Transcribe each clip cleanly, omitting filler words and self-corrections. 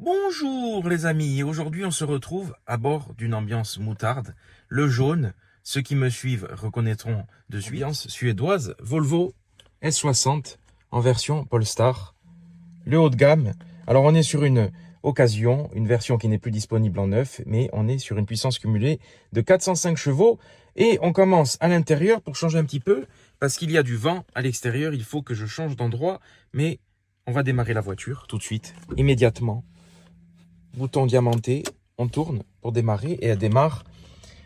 Bonjour les amis, aujourd'hui on se retrouve à bord d'une ambiance moutarde, le jaune. Ceux qui me suivent reconnaîtront de suite. Ambiance suédoise, Volvo S60 en version Polestar, le haut de gamme. Alors on est sur une occasion, une version qui n'est plus disponible en neuf, mais on est sur une puissance cumulée de 405 chevaux. Et on commence à l'intérieur pour changer un petit peu, parce qu'il y a du vent à l'extérieur, il faut que je change d'endroit, mais on va démarrer la voiture tout de suite, immédiatement. Bouton diamanté, on tourne pour démarrer et elle démarre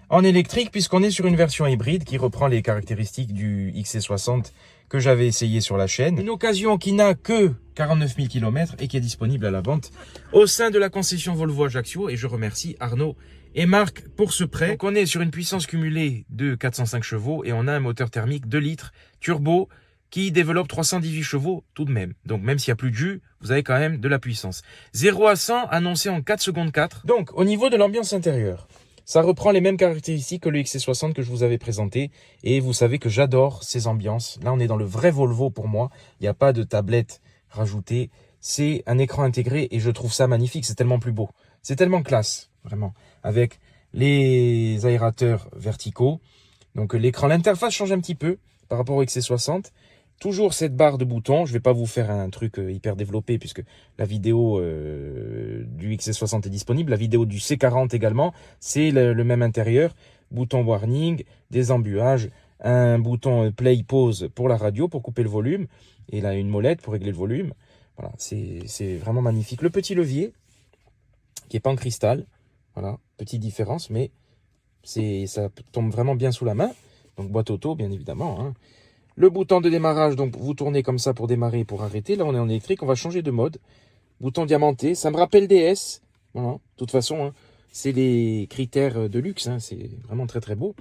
en électrique puisqu'on est sur une version hybride qui reprend les caractéristiques du XC60 que j'avais essayé sur la chaîne. Une occasion qui n'a que 49 000 km et qui est disponible à la vente au sein de la concession Volvo Ajaccio et je remercie Arnaud et Marc pour ce prêt. Donc on est sur une puissance cumulée de 405 chevaux et on a un moteur thermique 2 litres turbo qui développe 318 chevaux tout de même. Donc même s'il n'y a plus de jus, vous avez quand même de la puissance. 0 à 100 annoncé en 4 secondes 4. Donc au niveau de l'ambiance intérieure, ça reprend les mêmes caractéristiques que le XC60 que je vous avais présenté. Et vous savez que j'adore ces ambiances. Là on est dans le vrai Volvo pour moi. Il n'y a pas de tablette rajoutée. C'est un écran intégré et je trouve ça magnifique. C'est tellement plus beau. C'est tellement classe, vraiment. Avec les aérateurs verticaux. Donc l'écran, l'interface change un petit peu par rapport au XC60. Toujours cette barre de boutons, je ne vais pas vous faire un truc hyper développé puisque la vidéo du XC60 est disponible, la vidéo du C40 également, c'est le même intérieur, bouton warning, des embuages, un bouton play pause pour la radio pour couper le volume et là une molette pour régler le volume. Voilà, c'est vraiment magnifique. Le petit levier qui n'est pas en cristal, voilà, petite différence mais ça tombe vraiment bien sous la main, donc boîte auto bien évidemment, hein. Le bouton de démarrage, donc vous tournez comme ça pour démarrer et pour arrêter. Là, on est en électrique, on va changer de mode. Bouton diamanté, ça me rappelle DS. Voilà, de toute façon, hein, c'est les critères de luxe, hein, c'est vraiment très très beau.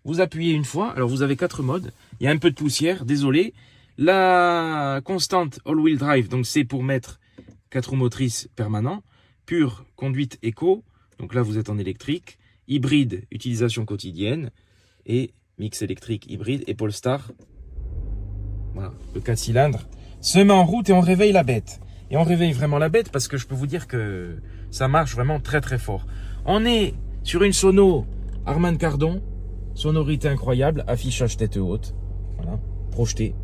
Vous appuyez une fois, alors vous avez 4 modes. Il y a un peu de poussière, désolé. La constante all-wheel drive, donc c'est pour mettre 4 roues motrices permanent. Pure conduite éco, donc là vous êtes en électrique. Hybride, utilisation quotidienne. Et mix électrique hybride et Polestar. Voilà, le 4 cylindres se met en route et on réveille la bête. Et on réveille vraiment la bête parce que je peux vous dire que ça marche vraiment très très fort. On est sur une sono Harman Kardon, sonorité incroyable, affichage tête haute, voilà, projeté.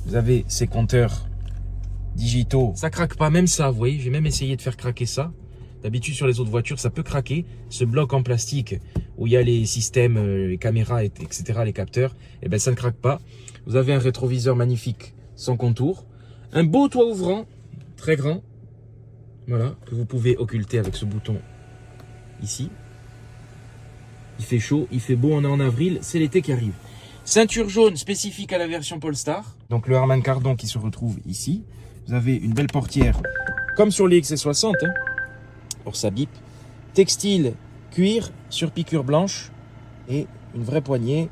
Vous avez ces compteurs digitaux, ça craque pas, même ça, vous voyez, j'ai même essayé de faire craquer ça. D'habitude sur les autres voitures, ça peut craquer. Ce bloc en plastique où il y a les systèmes, les caméras, etc., les capteurs, et ben ça ne craque pas. Vous avez un rétroviseur magnifique sans contour. Un beau toit ouvrant, très grand. Voilà, que vous pouvez occulter avec ce bouton ici. Il fait chaud, il fait beau, on est en avril, c'est l'été qui arrive. Ceinture jaune spécifique à la version Polestar. Donc le Harman Kardon qui se retrouve ici. Vous avez une belle portière, comme sur les XC60, hein, pour sa bip. Textile, cuir, sur piqûre blanche. Et une vraie poignée.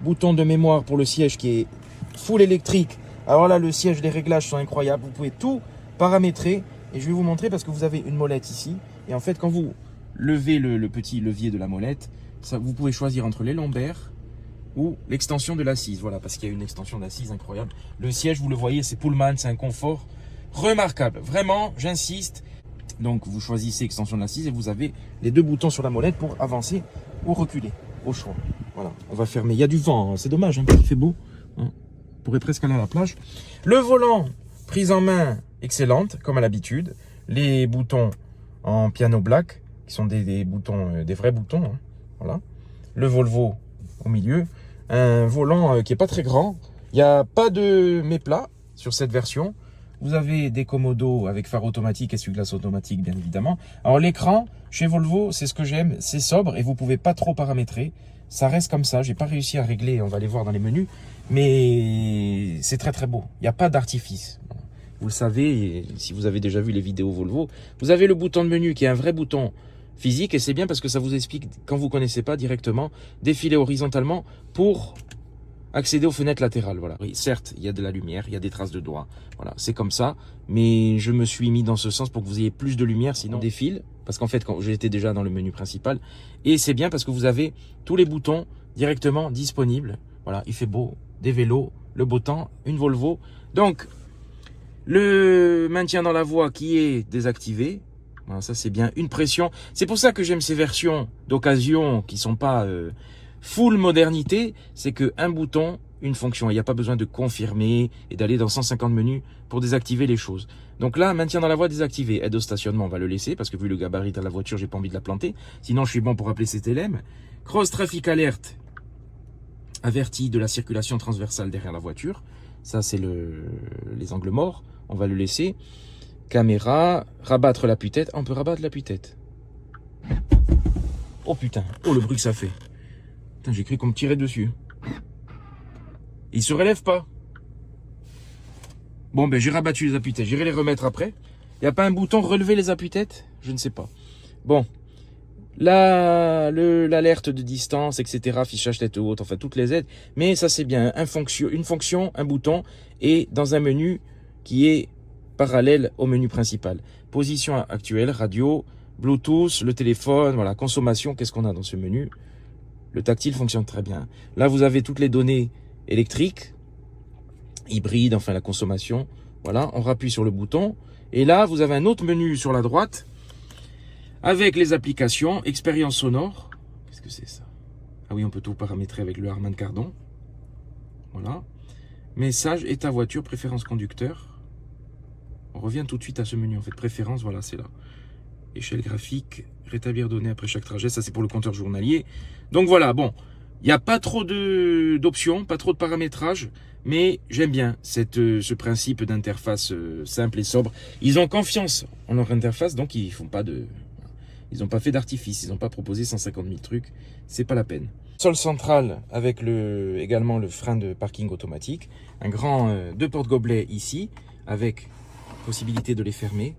Bouton de mémoire pour le siège qui est full électrique. Alors là, le siège, les réglages sont incroyables. Vous pouvez tout paramétrer. Et je vais vous montrer parce que vous avez une molette ici. Et en fait, quand vous levez le petit levier de la molette, ça, vous pouvez choisir entre les lombaires ou l'extension de l'assise. Voilà, parce qu'il y a une extension d'assise incroyable. Le siège, vous le voyez, c'est Pullman, c'est un confort remarquable. Vraiment, j'insiste. Donc, vous choisissez extension de l'assise et vous avez les 2 boutons sur la molette pour avancer ou reculer au choix. Voilà, on va fermer. Il y a du vent, hein. C'est dommage, hein, il fait beau. Hein. On pourrait presque aller à la plage. Le volant, prise en main excellente, comme à l'habitude. Les boutons en piano black, qui sont des boutons, des vrais boutons. Hein. Voilà. Le Volvo au milieu. Un volant qui n'est pas très grand. Il n'y a pas de méplat sur cette version. Vous avez des commodos avec phare automatique, essuie-glace automatique, bien évidemment. Alors l'écran, chez Volvo, c'est ce que j'aime, c'est sobre et vous pouvez pas trop paramétrer. Ça reste comme ça, j'ai pas réussi à régler, on va aller voir dans les menus, mais c'est très très beau. Il n'y a pas d'artifice. Vous le savez, si vous avez déjà vu les vidéos Volvo, vous avez le bouton de menu qui est un vrai bouton physique et c'est bien parce que ça vous explique, quand vous connaissez pas directement, défiler horizontalement pour accéder aux fenêtres latérales. Voilà. Oui, certes, il y a de la lumière, il y a des traces de doigts. Voilà, c'est comme ça. Mais je me suis mis dans ce sens pour que vous ayez plus de lumière, sinon on défile. Parce qu'en fait, quand j'étais déjà dans le menu principal. Et c'est bien parce que vous avez tous les boutons directement disponibles. Voilà, il fait beau, des vélos, le beau temps, une Volvo. Donc, le maintien dans la voie qui est désactivé. Voilà, ça c'est bien. Une pression. C'est pour ça que j'aime ces versions d'occasion qui sont pas full modernité. C'est que un bouton, une fonction. Il n'y a pas besoin de confirmer et d'aller dans 150 menus pour désactiver les choses. Donc là, maintien dans la voie désactivé. Aide au stationnement, on va le laisser parce que vu le gabarit de la voiture, j'ai pas envie de la planter. Sinon, je suis bon pour appeler CTLM. Cross Traffic Alert. Averti de la circulation transversale derrière la voiture. Ça, c'est les angles morts. On va le laisser. Caméra. Rabattre l'appui-tête. On peut rabattre l'appui-tête. Oh putain. Oh, le bruit que ça fait. Putain, j'ai cru qu'on me tirait dessus. Il se relève pas. Bon, ben j'ai rabattu les appuis-têtes. J'irai les remettre après. Il n'y a pas un bouton relever les appuis-têtes? Je ne sais pas. Bon. Là, l'alerte de distance, etc. Affichage tête haute, enfin toutes les aides. Mais ça c'est bien. Une fonction, un bouton et dans un menu qui est parallèle au menu principal. Position actuelle, radio, Bluetooth, le téléphone, voilà, consommation. Qu'est-ce qu'on a dans ce menu? Le tactile fonctionne très bien. Là, vous avez toutes les données électriques, hybride, enfin la consommation. Voilà, on rappuie sur le bouton. Et là, vous avez un autre menu sur la droite avec les applications, expérience sonore. Qu'est-ce que c'est ça? Ah oui, on peut tout paramétrer avec le Harman Kardon. Voilà. Message, état voiture, préférence conducteur. On revient tout de suite à ce menu. En fait, préférence, voilà, c'est là. Échelle graphique, rétablir données après chaque trajet. Ça, c'est pour le compteur journalier. Donc voilà, bon. Il n'y a pas trop d'options, pas trop de paramétrage, mais j'aime bien ce principe d'interface simple et sobre. Ils ont confiance en leur interface, donc ils n'ont pas fait d'artifice, ils n'ont pas proposé 150 000 trucs, c'est pas la peine. Sol central avec également le frein de parking automatique, un grand deux porte-gobelets ici, avec possibilité de les fermer.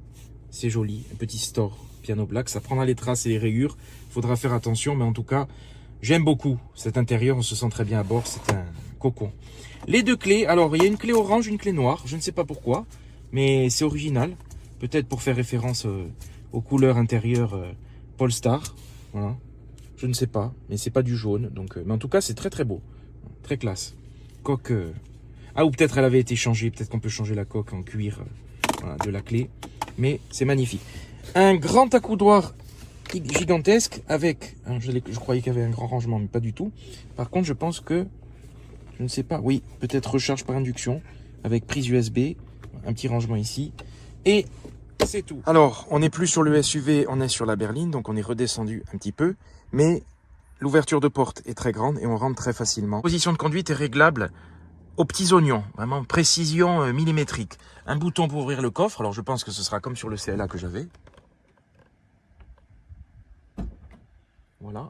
C'est joli, un petit store piano black, ça prendra les traces et les rayures, il faudra faire attention, mais en tout cas, j'aime beaucoup cet intérieur, on se sent très bien à bord, c'est un cocon. Les deux clés, alors il y a une clé orange, une clé noire, je ne sais pas pourquoi, mais c'est original. Peut-être pour faire référence aux couleurs intérieures Polestar, voilà. Je ne sais pas, mais c'est pas du jaune, donc, mais en tout cas c'est très très beau, très classe. Coque, ah ou peut-être elle avait été changée, peut-être qu'on peut changer la coque en cuir voilà, de la clé, mais c'est magnifique. Un grand accoudoir gigantesque avec, je croyais qu'il y avait un grand rangement, mais pas du tout. Par contre, je pense que, je ne sais pas, oui, peut-être recharge par induction avec prise USB, un petit rangement ici, et c'est tout. Alors, on n'est plus sur le SUV, on est sur la berline, donc on est redescendu un petit peu, mais l'ouverture de porte est très grande et on rentre très facilement. La position de conduite est réglable aux petits oignons, vraiment précision millimétrique. Un bouton pour ouvrir le coffre, alors je pense que ce sera comme sur le CLA que j'avais. Voilà.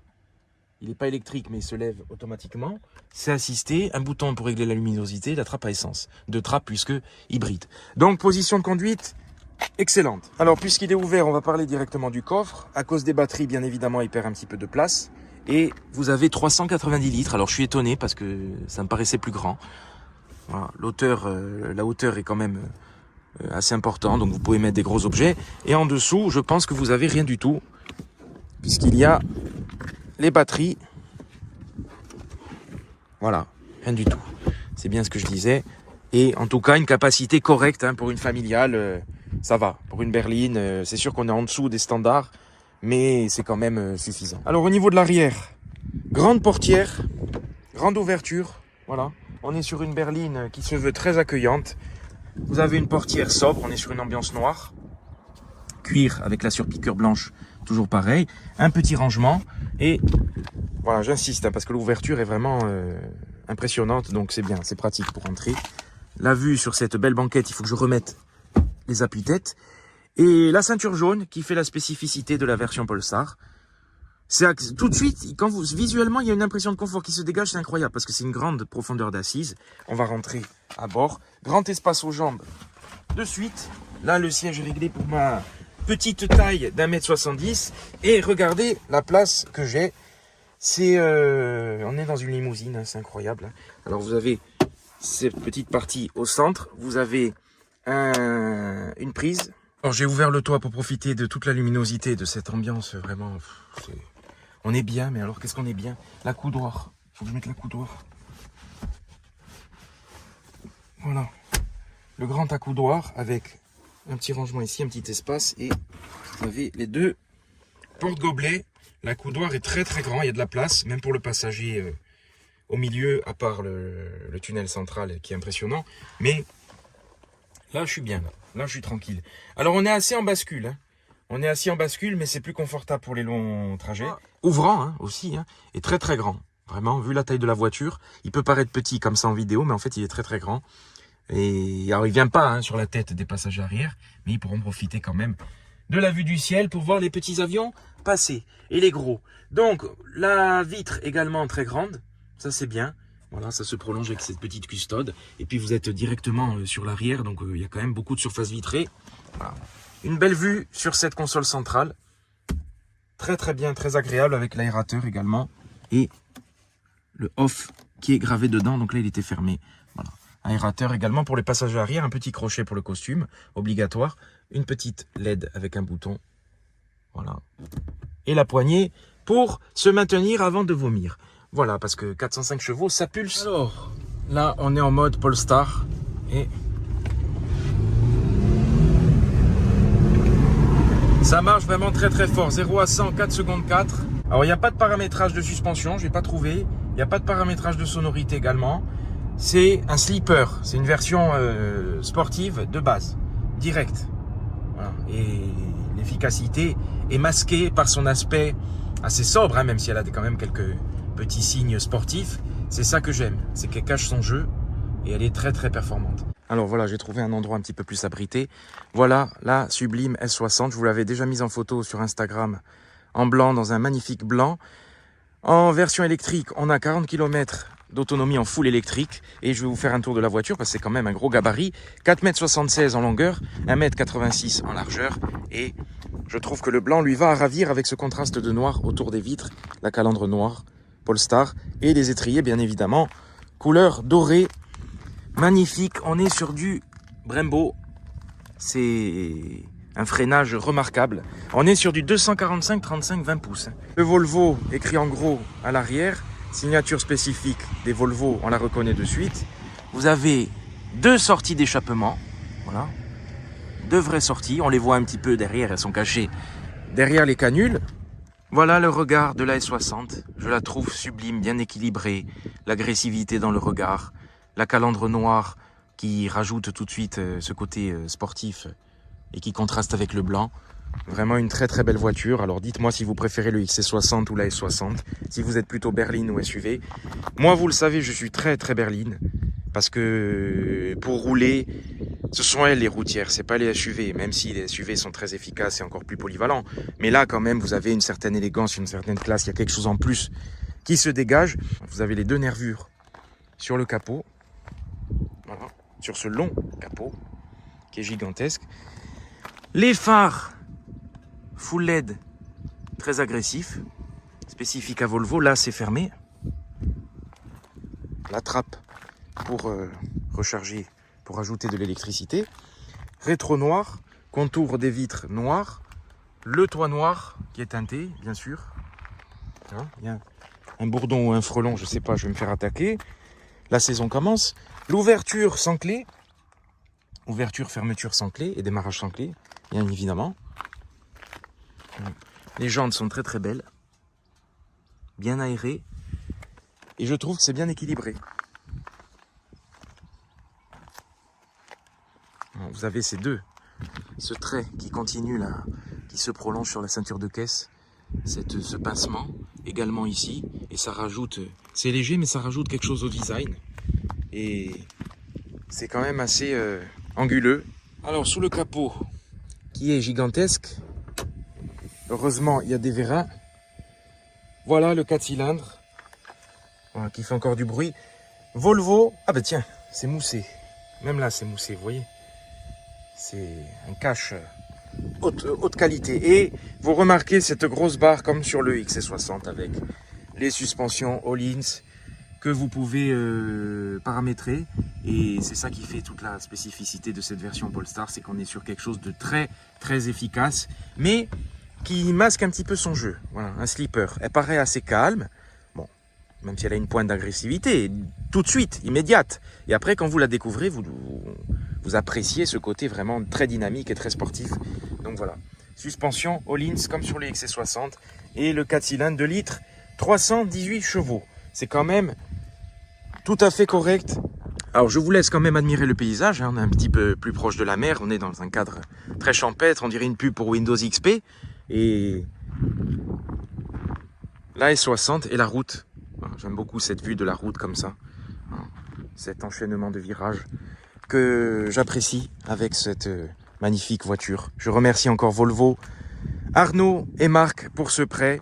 Il n'est pas électrique, mais il se lève automatiquement. C'est assisté. Un bouton pour régler la luminosité, la trappe à essence. Deux trappes puisque hybride. Donc, position de conduite excellente. Alors, puisqu'il est ouvert, on va parler directement du coffre. À cause des batteries, bien évidemment, il perd un petit peu de place. Et vous avez 390 litres. Alors, je suis étonné parce que ça me paraissait plus grand. Voilà. La hauteur est quand même assez importante. Donc, vous pouvez mettre des gros objets. Et en dessous, je pense que vous avez rien du tout. Puisqu'il y a les batteries. Voilà, rien du tout. C'est bien ce que je disais. Et en tout cas, une capacité correcte hein, pour une familiale, ça va. Pour une berline, c'est sûr qu'on est en dessous des standards, mais c'est quand même suffisant. Alors au niveau de l'arrière, grande portière, grande ouverture. Voilà, on est sur une berline qui se veut très accueillante. Vous avez une portière sobre, on est sur une ambiance noire. Cuir avec la surpiqûre blanche. Toujours pareil, un petit rangement et voilà, j'insiste hein, parce que l'ouverture est vraiment impressionnante, donc c'est bien, c'est pratique pour entrer. La vue sur cette belle banquette, il faut que je remette les appuis-têtes et la ceinture jaune qui fait la spécificité de la version Polestar. C'est tout de suite, visuellement, il y a une impression de confort qui se dégage, c'est incroyable parce que c'est une grande profondeur d'assise. On va rentrer à bord, grand espace aux jambes de suite. Là, le siège est réglé pour ma petite taille d'1,70 m et regardez la place que j'ai. C'est, on est dans une limousine, hein, c'est incroyable. Alors vous avez cette petite partie au centre, vous avez une prise. Alors j'ai ouvert le toit pour profiter de toute la luminosité de cette ambiance vraiment. On est bien, mais alors qu'est-ce qu'on est bien? L'accoudoir, faut que je mette l'accoudoir. Voilà, le grand accoudoir avec un petit rangement ici, un petit espace. Et vous avez les deux porte-gobelets. L'accoudoir est très très grand, il y a de la place, même pour le passager au milieu, à part le tunnel central qui est impressionnant. Mais là, je suis bien, là je suis tranquille. Alors, on est assis en bascule. Hein. On est assis en bascule, mais c'est plus confortable pour les longs trajets. Ouvrant hein, aussi, hein, et très très grand. Vraiment, vu la taille de la voiture, il peut paraître petit comme ça en vidéo, mais en fait, il est très très grand. Et alors, il vient pas hein, sur la tête des passagers arrière, mais ils pourront profiter quand même de la vue du ciel pour voir les petits avions passer et les gros. Donc, la vitre également très grande, ça c'est bien. Voilà, ça se prolonge avec cette petite custode. Et puis, vous êtes directement sur l'arrière, donc il y a quand même beaucoup de surface vitrée. Voilà. Une belle vue sur cette console centrale. Très très bien, très agréable avec l'aérateur également. Et le off qui est gravé dedans, donc là il était fermé. Voilà. Aérateur également pour les passagers arrière, un petit crochet pour le costume, obligatoire. Une petite LED avec un bouton. Voilà. Et la poignée pour se maintenir avant de vomir. Voilà, parce que 405 chevaux, ça pulse. Alors, là on est en mode Polestar. Et ça marche vraiment très très fort. 0 à 100, 4 secondes 4. Alors, il n'y a pas de paramétrage de suspension, je n'ai pas trouvé. Il n'y a pas de paramétrage de sonorité également. C'est un sleeper. C'est une version sportive de base, directe. Voilà. Et l'efficacité est masquée par son aspect assez sobre, hein, même si elle a quand même quelques petits signes sportifs. C'est ça que j'aime, c'est qu'elle cache son jeu et elle est très très performante. Alors voilà, j'ai trouvé un endroit un petit peu plus abrité. Voilà la sublime S60. Je vous l'avais déjà mise en photo sur Instagram en blanc, dans un magnifique blanc. En version électrique, on a 40 km d'autonomie en full électrique. Et je vais vous faire un tour de la voiture parce que c'est quand même un gros gabarit. 4,76 m en longueur, 1,86 m en largeur. Et je trouve que le blanc lui va à ravir avec ce contraste de noir autour des vitres. La calandre noire, Polestar. Et les étriers, bien évidemment, couleur dorée. Magnifique, on est sur du Brembo, c'est un freinage remarquable. On est sur du 245 35 20 pouces. Le Volvo écrit en gros à l'arrière, signature spécifique des Volvo, on la reconnaît de suite. Vous avez deux sorties d'échappement, voilà, deux vraies sorties, on les voit un petit peu derrière, elles sont cachées derrière les canules. Voilà le regard de la S60, je la trouve sublime, bien équilibrée, l'agressivité dans le regard. La calandre noire qui rajoute tout de suite ce côté sportif et qui contraste avec le blanc. Vraiment une très très belle voiture. Alors dites-moi si vous préférez le XC60 ou la S60. Si vous êtes plutôt berline ou SUV. Moi vous le savez, je suis très très berline. Parce que pour rouler, ce sont elles les routières, c'est pas les SUV. Même si les SUV sont très efficaces et encore plus polyvalents. Mais là quand même vous avez une certaine élégance, une certaine classe. Il y a quelque chose en plus qui se dégage. Vous avez les deux nervures sur le capot. Voilà, sur ce long capot qui est gigantesque. Les phares full LED très agressifs, spécifiques à Volvo. Là, c'est fermé. La trappe pour recharger, pour ajouter de l'électricité. Rétro noir, contour des vitres noires. Le toit noir qui est teinté, bien sûr. Hein, il y a un bourdon ou un frelon, je sais pas, je vais me faire attaquer. La saison commence. L'ouverture sans clé. Ouverture, fermeture sans clé et démarrage sans clé, bien évidemment. Les jantes sont très très belles. Bien aérées. Et je trouve que c'est bien équilibré. Vous avez ces deux. Ce trait qui continue là, qui se prolonge sur la ceinture de caisse. Ce pincement également ici. Et ça rajoute, c'est léger mais ça rajoute quelque chose au design. Et c'est quand même assez anguleux. Alors sous le capot qui est gigantesque, heureusement il y a des vérins. Voilà le 4 cylindres, voilà, qui fait encore du bruit. Volvo, ah ben tiens, c'est moussé. Même là c'est moussé, vous voyez. C'est un cache haute qualité. Et vous remarquez cette grosse barre comme sur le XC60 avec les suspensions Öhlins que vous pouvez paramétrer. Et c'est ça qui fait toute la spécificité de cette version Polestar, c'est qu'on est sur quelque chose de très très efficace, mais qui masque un petit peu son jeu. Voilà, un sleeper. Elle paraît assez calme. Bon, même si elle a une pointe d'agressivité, tout de suite, immédiate. Et après, quand vous la découvrez, vous appréciez ce côté vraiment très dynamique et très sportif. Donc voilà, suspension Öhlins comme sur les XC60 et le 4 cylindres 2 litres, 318 chevaux. C'est quand même tout à fait correct. Alors je vous laisse quand même admirer le paysage, hein. On est un petit peu plus proche de la mer, on est dans un cadre très champêtre, on dirait une pub pour Windows XP. Et la S60 et la route. J'aime beaucoup cette vue de la route comme ça. Cet enchaînement de virages que j'apprécie avec cette magnifique voiture. Je remercie encore Volvo, Arnaud et Marc pour ce prêt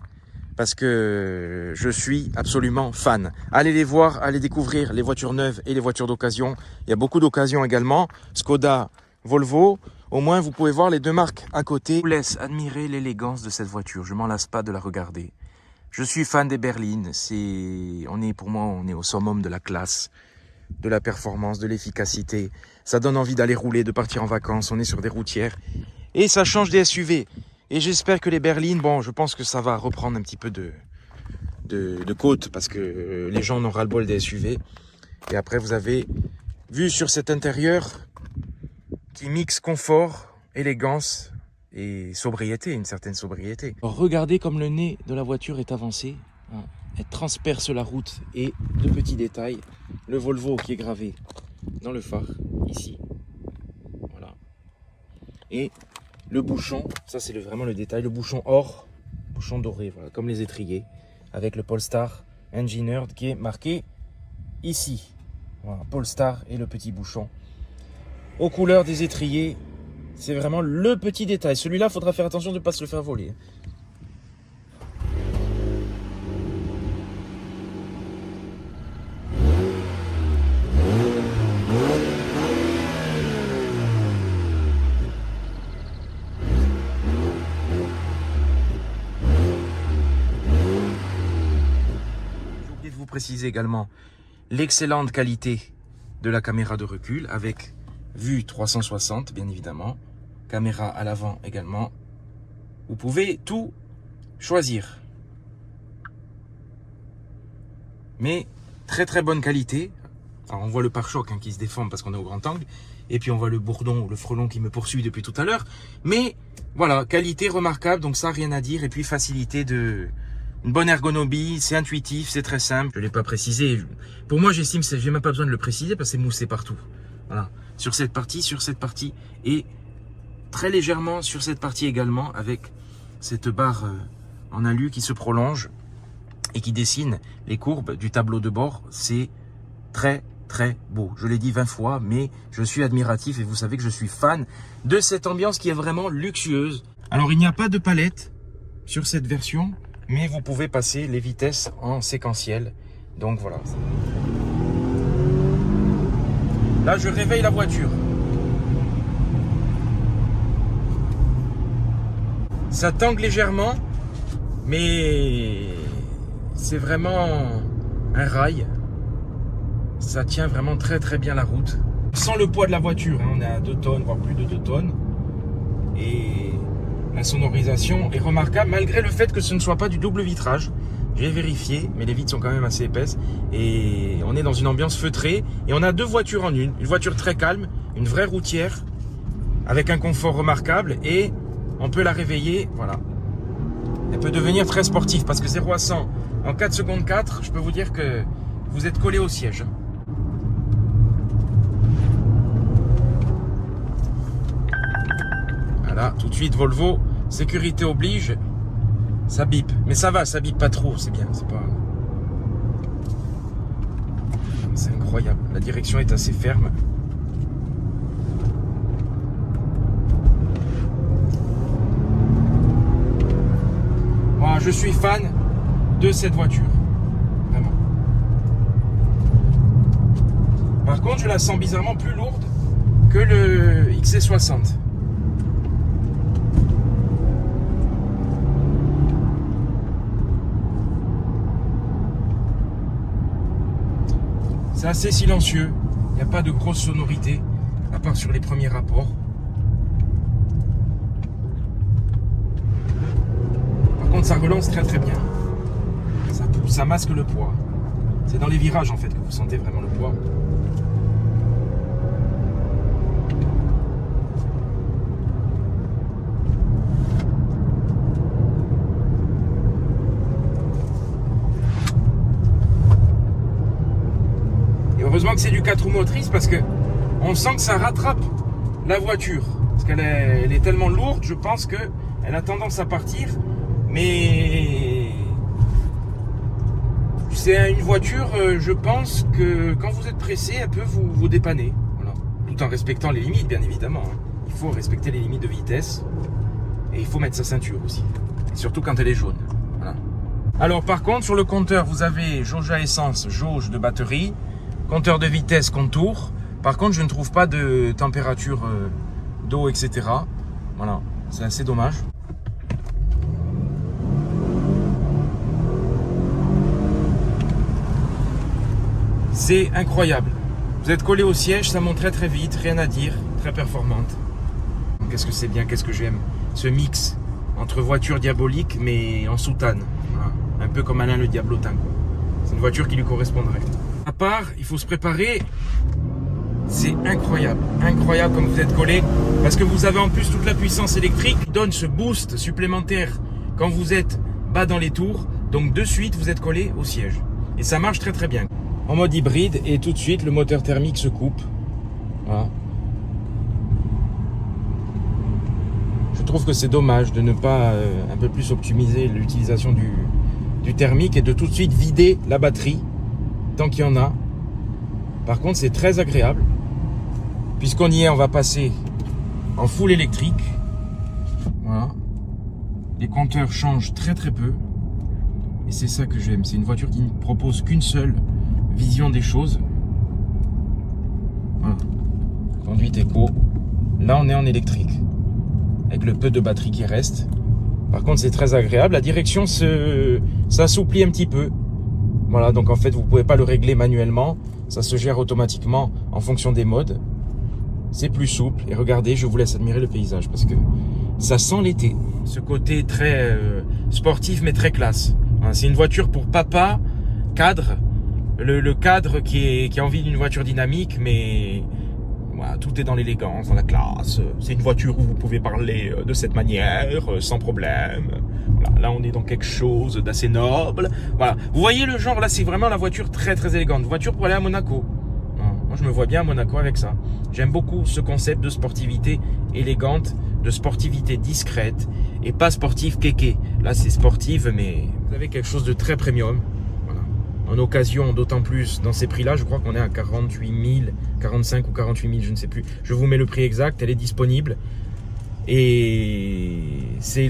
parce que je suis absolument fan. Allez les voir, allez découvrir les voitures neuves et les voitures d'occasion. Il y a beaucoup d'occasions également. Skoda, Volvo. Au moins, vous pouvez voir les deux marques à côté. Je vous laisse admirer l'élégance de cette voiture. Je m'en lasse pas de la regarder. Je suis fan des berlines. Pour moi, on est au summum de la classe, de la performance, de l'efficacité. Ça donne envie d'aller rouler, de partir en vacances. On est sur des routières. Et ça change des SUV. Et j'espère que les berlines, bon, je pense que ça va reprendre un petit peu de côte parce que les gens en ont ras-le-bol des SUV. Et après, vous avez vu sur cet intérieur qui mixe confort, élégance et sobriété, une certaine sobriété. Alors, regardez comme le nez de la voiture est avancé. Elle transperce la route et de petits détails. Le Volvo qui est gravé dans le phare, ici. Voilà. Et le bouchon, ça c'est vraiment le détail, le bouchon or, bouchon doré, voilà, comme les étriers, avec le Polestar Engineered qui est marqué ici. Voilà, Polestar et le petit bouchon. Aux couleurs des étriers, c'est vraiment le petit détail. Celui-là, il faudra faire attention de ne pas se le faire voler. J'ai oublié de vous préciser également l'excellente qualité de la caméra de recul avec vue 360 bien évidemment, caméra à l'avant également. Vous pouvez tout choisir. Mais très très bonne qualité. Alors on voit le pare-choc qui se déforme parce qu'on est au grand angle. Et puis on voit le bourdon, le frelon qui me poursuit depuis tout à l'heure. Mais voilà, qualité remarquable, donc ça rien à dire. Et puis facilité une bonne ergonomie, c'est intuitif, c'est très simple. Je ne l'ai pas précisé. Pour moi j'estime que j'ai même pas besoin de le préciser parce que c'est moussé partout. Voilà. Sur cette partie et très légèrement sur cette partie également avec cette barre en alu qui se prolonge et qui dessine les courbes du tableau de bord. C'est très très beau. Je l'ai dit 20 fois, mais je suis admiratif et vous savez que je suis fan de cette ambiance qui est vraiment luxueuse. Alors il n'y a pas de palette sur cette version, mais vous pouvez passer les vitesses en séquentiel. Donc voilà. Là, je réveille la voiture. Ça tangue légèrement, mais c'est vraiment un rail. Ça tient vraiment très très bien la route. Sans le poids de la voiture, hein, on est à 2 tonnes, voire plus de 2 tonnes. Et la sonorisation est remarquable, malgré le fait que ce ne soit pas du double vitrage. J'ai vérifié, mais les vitres sont quand même assez épaisses. Et on est dans une ambiance feutrée. Et on a 2 voitures en une. Une voiture très calme, une vraie routière, avec un confort remarquable. Et on peut la réveiller, voilà. Elle peut devenir très sportive, parce que 0 à 100 en 4 secondes 4, je peux vous dire que vous êtes collé au siège. Voilà, tout de suite Volvo, sécurité oblige. Ça bip, mais ça va, ça bip pas trop, c'est bien, c'est pas... C'est incroyable, la direction est assez ferme. Voilà, je suis fan de cette voiture, vraiment. Par contre, je la sens bizarrement plus lourde que le XC60. C'est assez silencieux, il n'y a pas de grosse sonorité, à part sur les premiers rapports. Par contre, ça relance très très bien. Ça pousse, ça masque le poids. C'est dans les virages en fait que vous sentez vraiment le poids. Et heureusement que c'est du 4 roues motrices parce que on sent que ça rattrape la voiture. Parce qu'elle elle est tellement lourde, je pense qu'elle a tendance à partir. Mais c'est une voiture, je pense que quand vous êtes pressé, elle peut vous dépanner. Voilà. Tout en respectant les limites, bien évidemment. Il faut respecter les limites de vitesse. Et il faut mettre sa ceinture aussi. Et surtout quand elle est jaune. Voilà. Alors par contre, sur le compteur, vous avez jauge à essence, jauge de batterie, compteur de vitesse, contour. Par contre, je ne trouve pas de température d'eau, etc. Voilà, c'est assez dommage. C'est incroyable. Vous êtes collé au siège, ça monte très très vite, rien à dire, très performante. Qu'est-ce que c'est bien, qu'est-ce que j'aime. Ce mix entre voiture diabolique mais en soutane. Voilà. Un peu comme Alain le Diablotin, quoi. C'est une voiture qui lui correspondrait. À part, il faut se préparer. C'est incroyable, incroyable comme vous êtes collé. Parce que vous avez en plus toute la puissance électrique qui donne ce boost supplémentaire quand vous êtes bas dans les tours. Donc de suite, vous êtes collé au siège. Et ça marche très très bien. En mode hybride et tout de suite le moteur thermique se coupe. Voilà. Je trouve que c'est dommage de ne pas un peu plus optimiser l'utilisation du thermique et de tout de suite vider la batterie tant qu'il y en a. Par contre, c'est très agréable. Puisqu'on y est, on va passer en full électrique. Voilà. Les compteurs changent très très peu. Et c'est ça que j'aime. C'est une voiture qui ne propose qu'une seule vision des choses. Voilà. Conduite éco. Là, on est en électrique. Avec le peu de batterie qui reste. Par contre, c'est très agréable. La direction s'assouplit un petit peu. Voilà, donc en fait, vous ne pouvez pas le régler manuellement. Ça se gère automatiquement en fonction des modes. C'est plus souple. Et regardez, je vous laisse admirer le paysage parce que ça sent l'été. Ce côté très sportif mais très classe. C'est une voiture pour papa, cadre. Le cadre qui a envie d'une voiture dynamique, mais voilà, tout est dans l'élégance, dans la classe. C'est une voiture où vous pouvez parler de cette manière, sans problème. Voilà, là, on est dans quelque chose d'assez noble. Voilà. Vous voyez le genre, là, c'est vraiment la voiture très, très élégante. Voiture pour aller à Monaco. Moi, je me vois bien à Monaco avec ça. J'aime beaucoup ce concept de sportivité élégante, de sportivité discrète et pas sportive kéké. Là, c'est sportive, mais vous avez quelque chose de très premium. Voilà. En occasion, d'autant plus dans ces prix-là, je crois qu'on est à 48 000, 45 ou 48 000, je ne sais plus. Je vous mets le prix exact, elle est disponible. Et c'est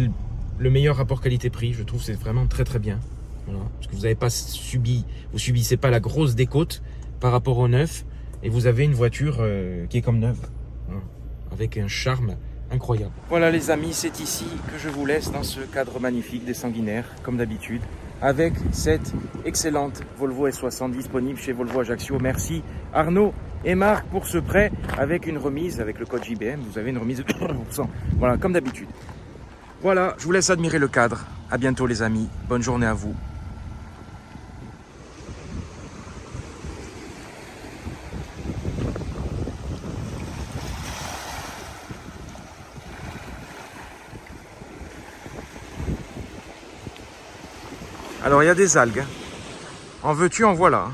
le meilleur rapport qualité-prix, je trouve, c'est vraiment très très bien. Voilà. Parce que vous n'avez pas vous subissez pas la grosse décote par rapport au neuf. Et vous avez une voiture qui est comme neuve, hein, avec un charme incroyable. Voilà les amis, c'est ici que je vous laisse dans ce cadre magnifique des Sanguinaires, comme d'habitude, avec cette excellente Volvo S60 disponible chez Volvo Ajaccio. Merci Arnaud et Marc pour ce prêt, avec une remise, avec le code JBM, vous avez une remise de 30%. Voilà, comme d'habitude. Voilà, je vous laisse admirer le cadre. À bientôt les amis, bonne journée à vous. Alors il y a des algues. En veux-tu, en voilà.